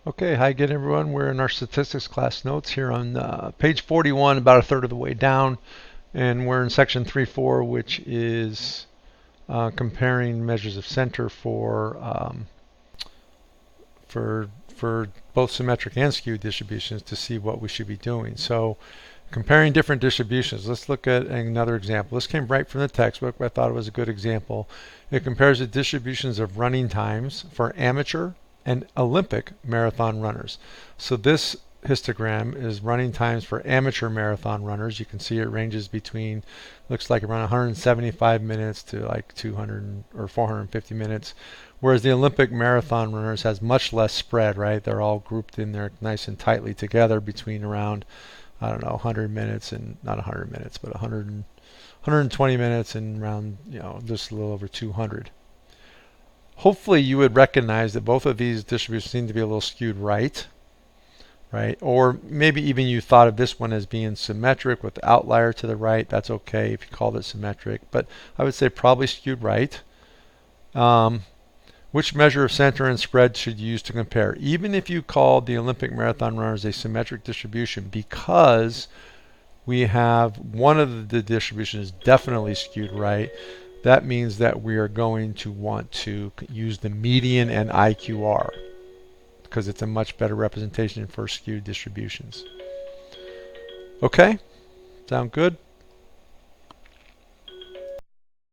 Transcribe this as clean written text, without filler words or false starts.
Okay, hi again everyone. We're in our statistics class notes here on page 41, about a third of the way down, and we're in section 3.4, which is comparing measures of center for both symmetric and skewed distributions to see what we should be doing. So comparing different distributions, let's look at another example. This came right from the textbook, but I thought it was a good example. It compares the distributions of running times for amateur and Olympic marathon runners. So this histogram is running times for amateur marathon runners. You can see it ranges between, looks like around 175 minutes to like 200 or 450 minutes. Whereas the Olympic marathon runners has much less spread, right? They're all grouped in there nice and tightly together between around, I don't know, 100 minutes and not 100 minutes, but 120 minutes and around, just a little over 200. Hopefully you would recognize that both of these distributions seem to be a little skewed right, right? Or maybe even you thought of this one as being symmetric with the outlier to the right. That's okay if you called it symmetric, but I would say probably skewed right. Which measure of center and spread should you use to compare? Even if you called the Olympic marathon runners a symmetric distribution, because we have one of the distributions definitely skewed right, that means that we are going to want to use the median and IQR because it's a much better representation for skewed distributions. Okay, sound good?